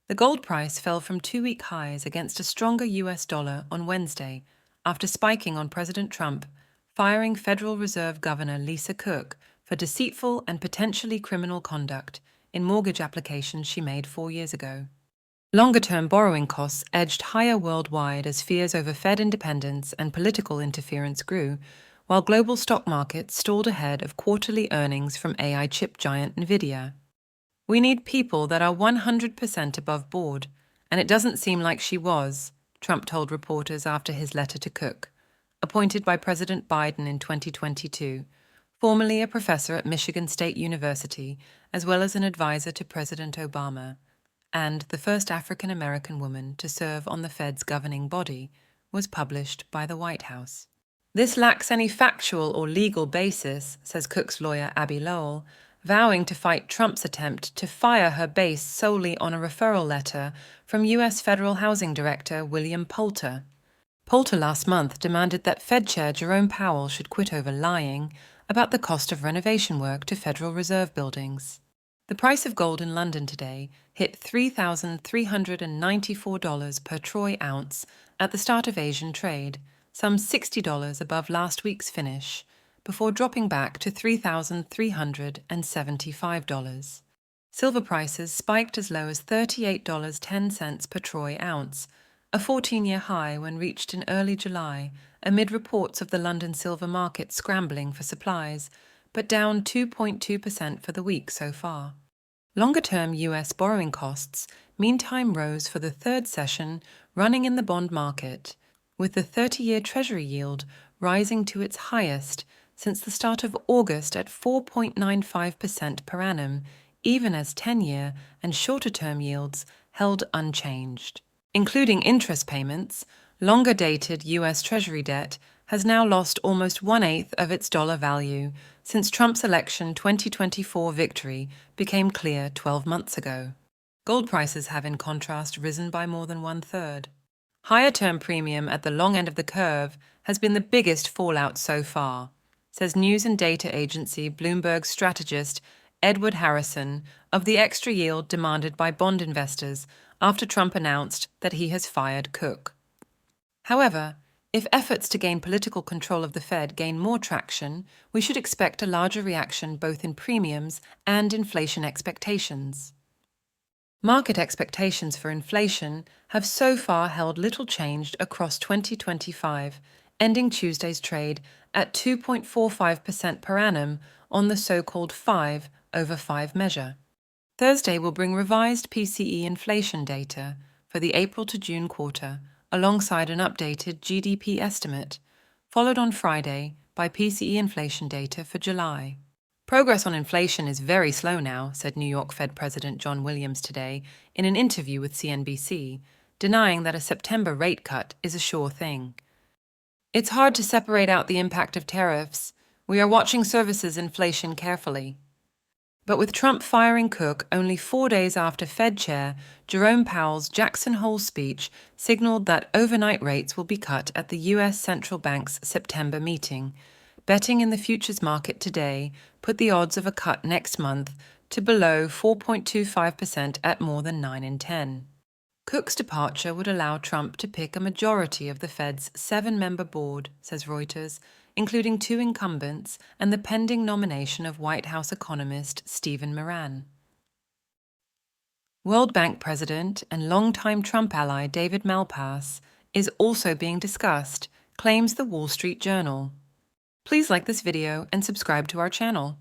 The gold price fell from two-week highs against a stronger US dollar on Wednesday after spiking on President Trump, firing Federal Reserve Governor Lisa Cook for deceitful and potentially criminal conduct in mortgage applications she made 4 years ago. Longer-term borrowing costs edged higher worldwide as fears over Fed independence and political interference grew, while global stock markets stalled ahead of quarterly earnings from AI chip giant Nvidia. "We need people that are 100% above board, and it doesn't seem like she was," Trump told reporters after his letter to Cook, appointed by President Biden in 2022, formerly a professor at Michigan State University, as well as an advisor to President Obama, and the first African-American woman to serve on the Fed's governing body, was published by the White House. "This lacks any factual or legal basis," says Cook's lawyer Abby Lowell, vowing to fight Trump's attempt to fire her based solely on a referral letter from U.S. Federal Housing Director William Poulter. Poulter last month demanded that Fed Chair Jerome Powell should quit over lying about the cost of renovation work to Federal Reserve buildings. The price of gold in London today hit $3,394 per troy ounce at the start of Asian trade, some $60 above last week's finish, before dropping back to $3,375. Silver prices spiked as low as $38.10 per troy ounce, a 14-year high when reached in early July, amid reports of the London silver market scrambling for supplies, but down 2.2% for the week so far. Longer-term U.S. borrowing costs, meantime, rose for the third session running in the bond market, with the 30-year Treasury yield rising to its highest since the start of August at 4.95% per annum, even as 10-year and shorter-term yields held unchanged. Including interest payments, longer-dated U.S. Treasury debt has now lost almost 1/8 of its dollar value since Trump's election 2024 victory became clear 12 months ago. Gold prices have, in contrast, risen by more than 1/3. Higher term premium at the long end of the curve has been the biggest fallout so far, says news and data agency Bloomberg strategist Edward Harrison of the extra yield demanded by bond investors after Trump announced that he has fired Cook. However, if efforts to gain political control of the Fed gain more traction, we should expect a larger reaction both in premiums and inflation expectations. Market expectations for inflation have so far held little changed across 2025, ending Tuesday's trade at 2.45% per annum on the so-called 5/5 measure. Thursday will bring revised PCE inflation data for the April to June quarter, alongside an updated GDP estimate, followed on Friday by PCE inflation data for July. "Progress on inflation is very slow now," said New York Fed President John Williams today in an interview with CNBC, denying that a September rate cut is a sure thing. "It's hard to separate out the impact of tariffs. We are watching services inflation carefully." But with Trump firing Cook only 4 days after Fed Chair Jerome Powell's Jackson Hole speech signaled that overnight rates will be cut at the U.S. Central Bank's September meeting, betting in the futures market today put the odds of a cut next month to below 4.25% at more than 9 in 10. Cook's departure would allow Trump to pick a majority of the Fed's 7-member board, says Reuters, including 2 incumbents and the pending nomination of White House economist Stephen Moran. World Bank president and longtime Trump ally David Malpass is also being discussed, claims the Wall Street Journal. Please like this video and subscribe to our channel.